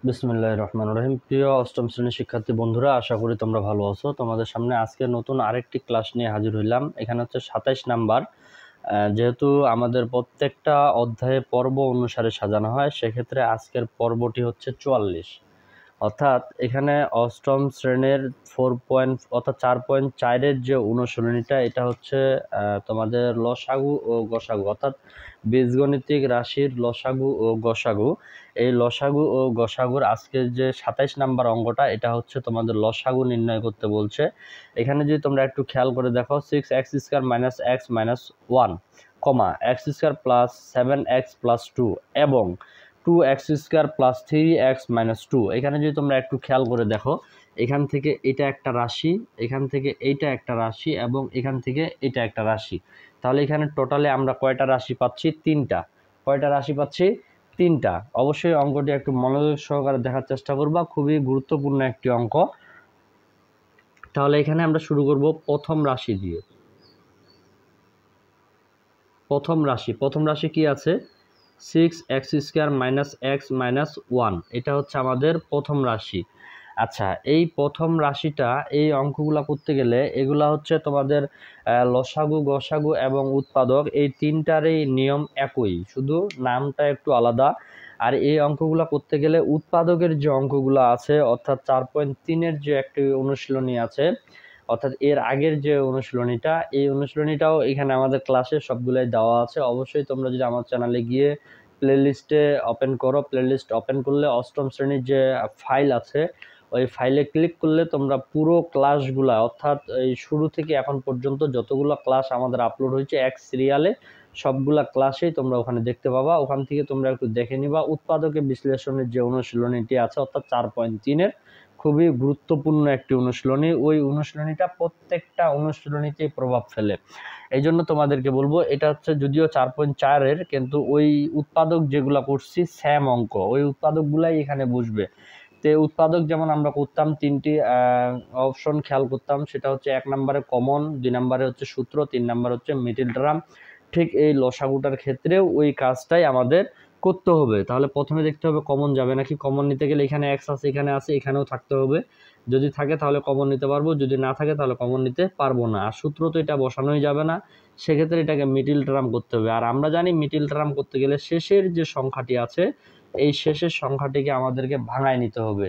বিসমিল্লাহির রহমানির রহিম। প্রিয় অষ্টম শ্রেণীর শিক্ষার্থী বন্ধুরা, আশা করি তোমরা ভালো আছো। তোমাদের সামনে আজকে নতুন আরেকটি ক্লাস নিয়ে হাজির হইলাম। এখানে হচ্ছে 27 নাম্বার। যেহেতু আমাদের প্রত্যেকটা অধ্যায়ে পর্ব অনুসারে সাজানো হয়, সেক্ষেত্রে আজকের পর্বটি হচ্ছে 44। অর্থাৎ এখানে অষ্টম শ্রেণীর 4.4-এর যে অনুশীলনীটা, এটা হচ্ছে তোমাদের লসাগু ও গসাগু, অর্থাৎ বীজগণিতিক রাশির লসাগু ও গসাগু। এই লসাগু ও গসাগুর আজকের যে 27 নাম্বার অঙ্কটা, এটা হচ্ছে তোমাদের লসাগু নির্ণয় করতে বলছে। এখানে যদি তোমরা একটু খেয়াল করে দেখো, 6x² - x - 1, x² + 7x + 2 এবং 2x² + 3x - 2। এখানে যদি তোমরা একটু খেয়াল করে দেখো, এখান থেকে এটা একটা রাশি, এখান থেকে এইটা একটা রাশি এবং এখান থেকে এটা একটা রাশি। তাহলে এখানে টোটালে আমরা কয়টা রাশি পাচ্ছি? 3টা। কয়টা রাশি পাচ্ছি? 3টা। অবশ্যই অঙ্কটি একটু মনোযোগ সহকারে দেখার চেষ্টা করবা, খুবই গুরুত্বপূর্ণ একটি অঙ্ক। তাহলে এখানে আমরা শুরু করব প্রথম রাশি দিয়ে। প্রথম রাশি কি আছে? 6x² - x - 1। এটা হচ্ছে আমাদের প্রথম রাশি। আচ্ছা, এই প্রথম রাশিটা, এই অঙ্কগুলো করতে গেলে এগুলা হচ্ছে তোমাদের লসাগু, গসাগু এবং উৎপাদক, এই তিনটারই নিয়ম একই, শুধু নামটা একটু আলাদা। আর এই অঙ্কগুলো করতে গেলে উৎপাদকের যে অঙ্কগুলো আছে, অর্থাৎ 4.3-এর যে একটি অনুশীলনী আছে, অর্থাৎ এর আগের যে অনুশীলনীটা, এই অনুশীলনীটাও এখানে আমাদের ক্লাসে সবগুলাই দেওয়া আছে। অবশ্যই তোমরা যদি আমার চ্যানেলে গিয়ে প্লেলিস্টে ওপেন করো, প্লেলিস্ট ওপেন করলে অষ্টম শ্রেণীর যে ফাইল আছে, ওই ফাইলে ক্লিক করলে তোমরা পুরো ক্লাসগুলা, অর্থাৎ এই শুরু থেকে এখন পর্যন্ত যতগুলো ক্লাস আমাদের আপলোড হয়েছে এক সিরিয়ালে, সবগুলা ক্লাসেই তোমরা ওখানে দেখতে পাবা। ওখান থেকে তোমরা একটু দেখে নিবা। উৎপাদকের বিশ্লেষণের যে অনুশীলনীটি আছে, অর্থাৎ 4.3-এর খুবই গুরুত্বপূর্ণ একটি অনুশীলনী। ওই অনুশীলনীটা প্রত্যেকটা অনুশীলনীতেই প্রভাব ফেলে। এই জন্য তোমাদেরকে বলবো, এটা হচ্ছে যদিও 4.4-এর, কিন্তু ওই উৎপাদক যেগুলো করছি স্যাম অঙ্ক, ওই উৎপাদকগুলাই এখানে বসবে। তো উৎপাদক যেমন আমরা করতাম, 3টি অপশন খেয়াল করতাম, সেটা হচ্ছে 1 নম্বরে কমন, 2 নম্বরে হচ্ছে সূত্র, 3 নম্বর হচ্ছে মিডল টার্ম। ঠিক এই লসাগুটার ক্ষেত্রেও ওই কাজটাই আমাদের করতে হবে। তাহলে প্রথমে দেখতে হবে কমন যাবে নাকি। কমন নিতে গেলে এখানে x আছে, এখানে আছে, এখানেও থাকতে হবে। যদি থাকে তাহলে কমন নিতে পারবো, যদি না থাকে তাহলে কমন নিতে পারবো না। আর সূত্র তো এটা বসানোই যাবে না, সেক্ষেত্রে এটাকে মিডল টার্ম করতে হবে। আর আমরা জানি মিডল টার্ম করতে গেলে শেষের যে সংখ্যাটি আছে, এই শেষের সংখ্যাটিকে আমাদেরকে ভাঙায় নিতে হবে।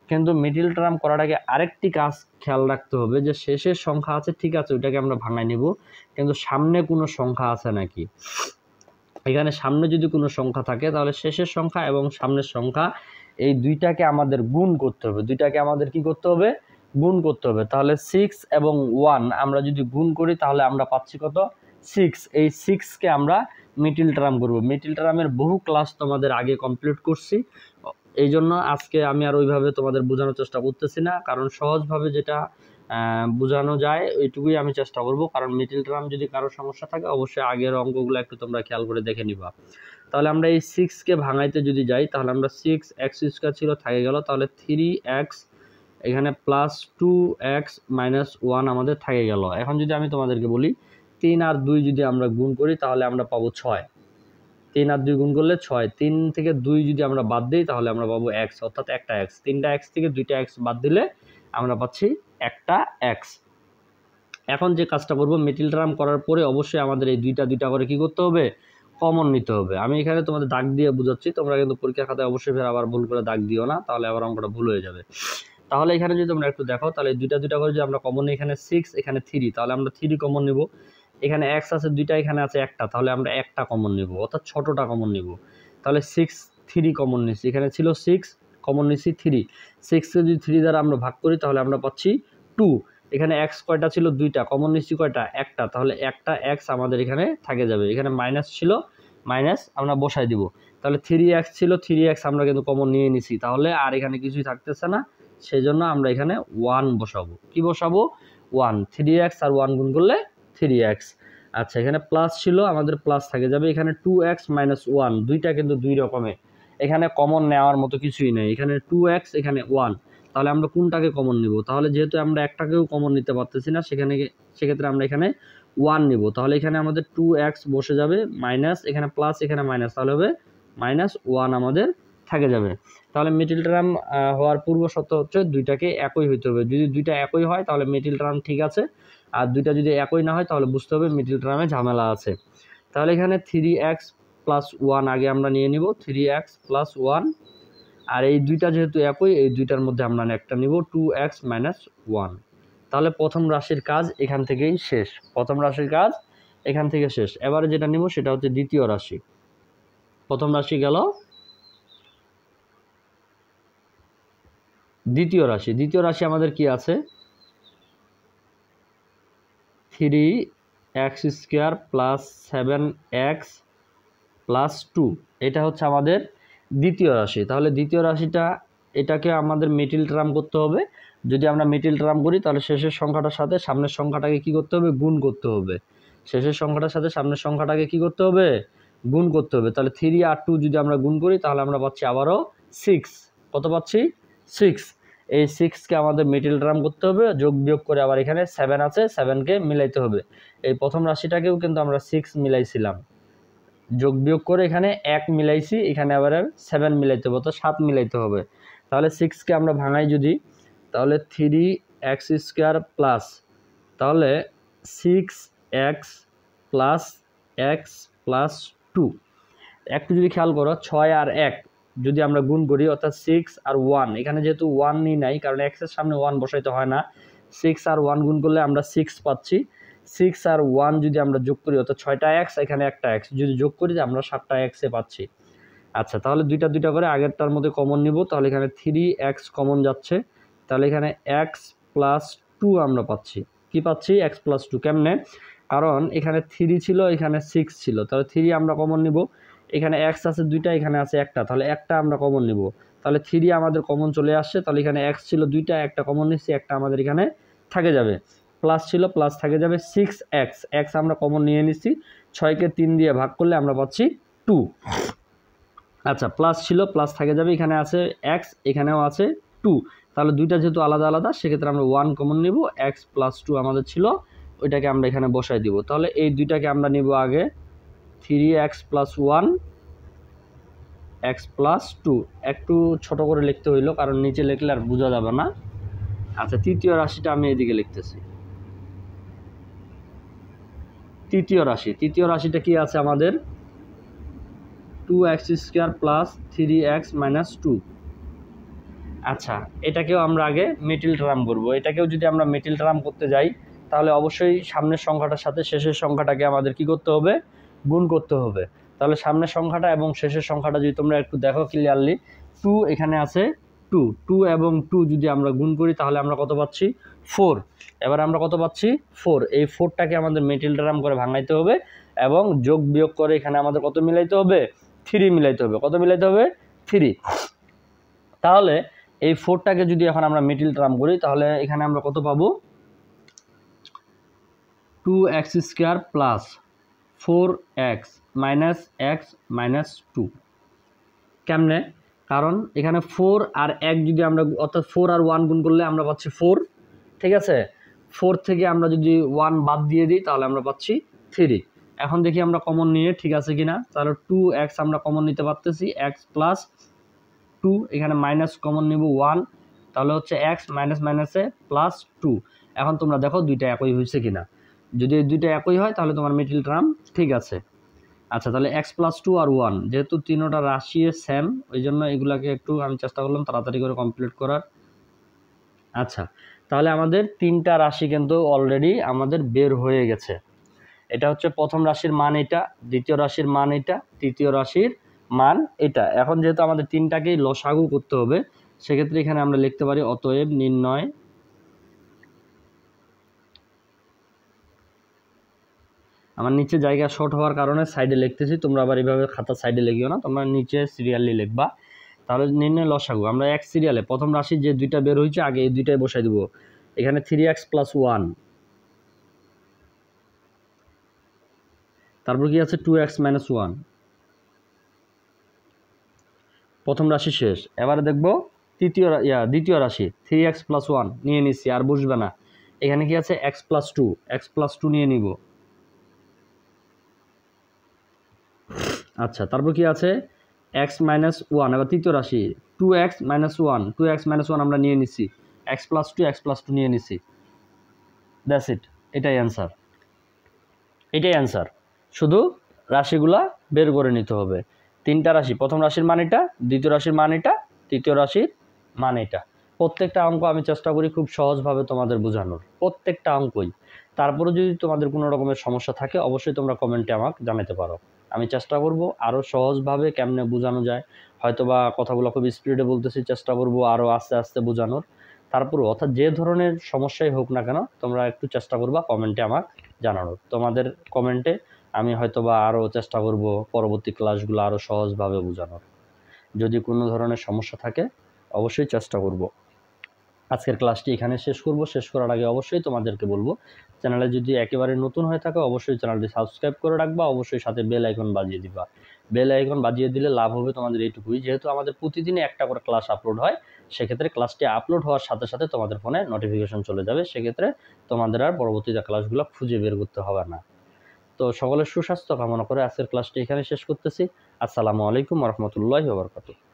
কিন্তু মিডল টার্ম করার আগে আরেকটি কাজ খেয়াল রাখতে হবে, যে শেষের সংখ্যা আছে, ঠিক আছে, ওইটাকে আমরা ভাঙায় নিব, কিন্তু সামনে কোনো সংখ্যা আছে নাকি। এখানে সামনে যদি কোনো সংখ্যা থাকে, তাহলে শেষের সংখ্যা এবং সামনের সংখ্যা, এই দুইটাকে আমাদের গুণ করতে হবে। দুইটাকে আমাদের কি করতে হবে? গুণ করতে হবে। তাহলে 6 এবং 1 আমরা যদি গুণ করি, তাহলে আমরা পাচ্ছি কত? 6। এই 6কে আমরা মিডল টার্ম করব। মিডল টার্মের বহু ক্লাস তোমাদের আগে কমপ্লিট করছি, এই জন্য আজকে আমি আর ওইভাবে তোমাদের বোঝানোর চেষ্টা করতেছি না, কারণ সহজভাবে যেটা বোঝানো যায় ওইটুকুই আমি চেষ্টা করব। কারণ মিডল টার্ম যদি কারো সমস্যা থাকে, অবশ্যই আগের অঙ্কগুলো একটু তোমরা খেয়াল করে দেখে নিবা। তাহলে আমরা এই 6কে ভাঙাইতে যদি যাই, তাহলে আমরা 6x² ছিল, থাকে গেল, তাহলে 3x এখানে +2x - 1 আমাদের থাকে গেল। এখন যদি আমি তোমাদেরকে বলি 3 আর 2 যদি আমরা গুণ করি, তাহলে আমরা পাবো 6। 3 আর 2 গুণ করলে 6। 3 থেকে 2 যদি আমরা বাদ দিই, তাহলে আমরা পাবো x, অর্থাৎ একটা x। 3টা x থেকে 2টা x বাদ দিলে আমরা পাচ্ছি একটা x। এখন যে কাজটা করব, মিডল টার্ম করার পরে অবশ্যই আমাদের এই দুইটা করে কি করতে হবে? কমন নিতে হবে। আমি এখানে তোমাদের দাগ দিয়ে বুঝাচ্ছি, তোমরা কিন্তু পরীক্ষা খাতায় অবশ্যই ফের আবার ভুল করে দাগ দিও না, তাহলে আবার অঙ্কটা ভুল হয়ে যাবে। তাহলে এখানে যদি তোমরা একটু দেখো, তাহলে দুইটা করে যদি আমরা কমন নিই, এখানে 6, এখানে 3, তাহলে আমরা 3 কমন নিব। এখানে x আছে 2টা, এখানে আছে একটা, তাহলে আমরা একটা কমন নিব, অর্থাৎ ছোটটা কমন নিব। তাহলে 6, 3 কমন নিচ্ছি, এখানে ছিল 6, কমন নিচ্ছি 3। 6কে যদি 3 দ্বারা আমরা ভাগ করি, তাহলে আমরা পাচ্ছি 2। এখানে x কয়টা ছিল? 2টা, কমন নিচ্ছি কয়টা? একটা, তাহলে একটা x আমাদের এখানে থাকে যাবে। এখানে মাইনাস ছিল, মাইনাস আমরা বসাই দিব। তাহলে 3x ছিল, 3x আমরা কিন্তু কমন নিয়ে নিছি, তাহলে আর এখানে কিছুই থাকতেছে না, সেই জন্য আমরা এখানে 1 বসাবো। কি বসাবো? 1। 3x আর 1 গুণ করলে 3x। আচ্ছা, এখানে প্লাস ছিল, আমাদের প্লাস থাকে যাবে। এখানে 2x - 1, দুইটা কিন্তু দুই রকমের, এখানে কমন নেওয়ার মতো কিছুই নেই। এখানে 2x, এখানে 1, তাহলে আমরা কোনটাকে কমন নিব? তাহলে যেহেতু আমরা একটাকেও কমন নিতে পারতেছি না, সেক্ষেত্রে আমরা এখানে 1 নিব। তাহলে এখানে আমাদের 2x বসে যাবে, মাইনাস, এখানে প্লাস, এখানে মাইনাস, তাহলে হবে -1 আমাদের থাকে যাবে। তাহলে মিডল টার্ম হওয়ার পূর্ব শর্ত হচ্ছে দুইটাকে একই হইতে হবে। যদি দুইটা একই হয় তাহলে মিডল টার্ম ঠিক আছে, আর দুইটা যদি একই না হয় তাহলে বুঝতে হবে মিডল টার্মে ঝামেলা আছে। তাহলে এখানে 3x + 1 আগে আমরা নিয়ে নিব, 3x + 1, আর এই দুইটা যেহেতু একই এই দুইটার মধ্যে আমরা একটা নিব 2x - 1। তাহলে প্রথম রাশির কাজ এখান থেকেই শেষ, প্রথম রাশির কাজ এখান থেকে শেষ। এবারে যেটা নিব সেটা হচ্ছে দ্বিতীয় রাশি। প্রথম রাশি গেল, দ্বিতীয় রাশি। দ্বিতীয় রাশি আমাদের কি আছে, 3x² + 7x + 2, এটা হচ্ছে আমাদের দ্বিতীয় রাশি। তাহলে দ্বিতীয় রাশিটা এটাকে আমাদের মিডল টার্ম করতে হবে। যদি আমরা মিডল টার্ম করি তাহলে শেষের সংখ্যাটার সাথে সামনের সংখ্যাটাকে কি করতে হবে, গুণ করতে হবে। শেষের সংখ্যাটার সাথে সামনের সংখ্যাটাকে কি করতে হবে, গুণ করতে হবে। তাহলে 3 আর 2 যদি আমরা গুণ করি তাহলে আমরা পাচ্ছি আবারও 6। কত পাচ্ছি, 6। এই 6কে আমাদের মিডল টার্ম করতে হবে, যোগ বিয়োগ করে আবার এখানে 7 আছে, 7কে মিলাইতে হবে। এই প্রথম রাশিটাকেও কিন্তু আমরা 6 মিলাইছিলাম, যোগ বিয়োগ করে এখানে 1 মিলাইছি, এখানে আবার 7 মিলাইতে হবে, তো 7 মিলাইতে হবে। তাহলে 6কে আমরা ভাঙাই যদি, তাহলে 3x² প্লাস, তাহলে 6x + x + 2। একটু যদি খেয়াল করো 6 আর 1 যদি আমরা গুণ করি অর্থাৎ 6 আর 1, এখানে যেহেতু 1 নিই নাই কারণ x এর সামনে 1 বসাইতে হয় না, 6 আর 1 গুণ করলে আমরা 6 পাচ্ছি। 6 আর 1 যদি আমরা যোগ করি অর্থাৎ 6টা x, এখানে একটা x যদি যোগ করি আমরা 7টা x এ পাচ্ছি। আচ্ছা, তাহলে দুইটা দুইটা করে আগেরটার মধ্যে কমন নিব, তাহলে এখানে 3x কমন যাচ্ছে, তাহলে এখানে x + 2 আমরা পাচ্ছি। কি পাচ্ছি, x + 2। কেমনে, কারণ এখানে 3 ছিল এখানে 6 ছিল, তাহলে 3 আমরা কমন নিব, এখানে x আছে দুইটা এখানে আছে একটা, তাহলে একটা আমরা কমন নিব, তাহলে 3 আমাদের কমন চলে আসছে। তাহলে এখানে x ছিল দুইটা, একটা কমন নিচ্ছি, একটা আমাদের এখানে থাকে যাবে, প্লাস ছিল প্লাস থাকে যাবে 6x, x আমরা কমন নিয়ে নিচ্ছি, 6কে 3 দিয়ে ভাগ করলে আমরা পাচ্ছি 2। আচ্ছা, প্লাস ছিল প্লাস থাকে যাবে, এখানে আছে x এখানেও আছে 2, তাহলে দুইটা যেহেতু আলাদা আলাদা সেক্ষেত্রে আমরা 1 কমন নিব, x + 2 আমাদের ছিল, ওইটাকে আমরা এখানে বসাই দিব। তাহলে এই দুইটাকে আমরা নিব আগে, 3x + 1 x + 2, একটু ছোট করে লিখতে হইলো কারণ নিচে লিখলে আর বোঝা যাবে না। আচ্ছা, তৃতীয় রাশিটা আমি এদিকে লিখতেছি। তৃতীয় রাশি, তৃতীয় রাশিটা কি আছে আমাদের, 2x² + 3x - 2। আচ্ছা, এটাকেও আমরা আগে মিডল টার্ম করব। এটাকেও যদি আমরা মিডল টার্ম করতে যাই তাহলে অবশ্যই সামনের সংখ্যাটার সাথে শেষের সংখ্যাটাকে আমাদের কি করতে হবে, গুণ করতে হবে। তাহলে সামনের সংখ্যাটা এবং শেষের সংখ্যাটা যদি তোমরা একটু দেখো ক্লিয়ারলি, 2 এখানে আছে 2 এবং 2 যদি আমরা গুণ করি তাহলে আমরা কত পাচ্ছি, 4। এবার আমরা কত পাচ্ছি, 4। এই 4টাকে আমাদের মিডল টার্ম করে ভাঙাইতে হবে এবং যোগ বিয়োগ করে এখানে আমাদের কত মিলাইতে হবে, 3 মিলাইতে হবে। কত মিলাইতে হবে, 3। তাহলে এই 4টাকে যদি এখন আমরা মিডল টার্ম করি তাহলে এখানে আমরা কত পাবো, 2x² + 4x - x - 2। কেমনে, কারণ এখানে 4 আর 1 যদি আমরা অর্থাৎ 4 আর 1 গুণ করলে আমরা পাচ্ছি 4, ঠিক আছে। 4 থেকে আমরা যদি 1 বাদ দিয়ে দিই তাহলে আমরা পাচ্ছি 3। এখন দেখি আমরা কমন নিয়ে ঠিক আছে কিনা, তাহলে 2x আমরা কমন নিতে পারতেছি, x + 2, এখানে মাইনাস কমন নিব 1, তাহলে হচ্ছে x মাইনাসে +2। এখন তোমরা দেখো দুইটা একই হয়েছে কিনা, যদি এই দুইটা একই হয় তাহলে তোমার মিডল টার্ম ঠিক আছে। আচ্ছা, তাহলে x + 2 আর 1 যেহেতু তিনোটা রাশি সেম, ওই জন্য এগুলাকে একটু আমি চেষ্টা করলাম তাড়াতাড়ি করে কমপ্লিট করার। আচ্ছা, তাহলে আমাদের তিনটা রাশি কিন্তু অলরেডি আমাদের বের হয়ে গেছে। এটা হচ্ছে প্রথম রাশির মান এটা, দ্বিতীয় রাশির মান এটা, তৃতীয় রাশির মান এটা। এখন যেহেতু আমাদের তিনটাকেই লসাগু করতে হবে সেক্ষেত্রে এখানে আমরা লিখতে পারি অতএব নির্ণয় আমার নিচে জায়গা শর্ট হওয়ার কারণে সাইডে লিখতেছি, তোমরা আবার এইভাবে খাতার সাইডে লিখিও না, তোমরা নিচে সিরিয়ালি লিখবা। তাহলে নির্ণয় লসাগু আমরা এক সিরিয়ালে প্রথম রাশি যে দুইটা বের হয়েছে আগে এই দুইটাই বসাই দিব। এখানে 3x + 1, তারপর কি আছে 2x - 1, প্রথম রাশি শেষ। এবারে দেখব দ্বিতীয় রাশি 3x + 1 নিয়ে নিচ্ছি, আর বসবে না। এখানে কি আছে x + 2, x + 2 নিয়ে নিব। আচ্ছা, তারপর কি আছে এক্স মাইনাস ওয়ান, এবার তৃতীয় রাশি 2x minus one, 2x minus one আমরা নিয়ে নিছি, এক্স প্লাস টু নিয়ে নিছি, দ্যাটস ইট, এটাই অ্যান্সার, এটাই অ্যান্সার। শুধু রাশিগুলা বের করে নিতে হবে। তিনটা রাশি, প্রথম রাশির মান এটা, দ্বিতীয় রাশির মান এটা, তৃতীয় রাশির মান এটা। প্রত্যেকটা অঙ্ক আমি চেষ্টা করি খুব সহজভাবে তোমাদের বোঝানোর, প্রত্যেকটা অঙ্কই। তারপরে যদি তোমাদের কোনো রকমের সমস্যা থাকে অবশ্যই তোমরা কমেন্টে আমাকে জানাতে পারো, আমি চেষ্টা করব আরও সহজভাবে কেমনে বোঝানো যায়। হয়তোবা কথাগুলো খুব স্পিডে বলতেছি, চেষ্টা করব আরও আস্তে আস্তে বোঝানোর। তারপরেও অর্থাৎ যে ধরনের সমস্যাই হোক না কেন তোমরা একটু চেষ্টা করবা কমেন্টে আমাকে জানানোর। তোমাদের কমেন্টে আমি হয়তোবা আরও চেষ্টা করব পরবর্তী ক্লাসগুলো আরও সহজভাবে বোঝানোর। যদি কোনো ধরনের সমস্যা থাকে অবশ্যই চেষ্টা করব। আজকের ক্লাসটি এখানে শেষ করব। শেষ করার আগে অবশ্যই তোমাদেরকে বলবো, চ্যানেলে যদি একেবারে নতুন হয়ে থাকে অবশ্যই চ্যানেলটি সাবস্ক্রাইব করে রাখবা, অবশ্যই সাথে বেল আইকন বাজিয়ে দিবা। বেল আইকন বাজিয়ে দিলে লাভ হবে তোমাদের এইটুকুই, যেহেতু আমাদের প্রতিদিনই একটা করে ক্লাস আপলোড হয়, সেক্ষেত্রে ক্লাসটি আপলোড হওয়ার সাথে সাথে তোমাদের ফোনে নোটিফিকেশন চলে যাবে, সেক্ষেত্রে তোমাদের আর পরবর্তীতে ক্লাসগুলো খুঁজে বের করতে হবে না। তো সকলের সুস্বাস্থ্য কামনা করে আজকের ক্লাসটি এখানে শেষ করতেছি। আসসালামু আলাইকুম ওয়া রাহমাতুল্লাহি ওয়া বারাকাতুহু।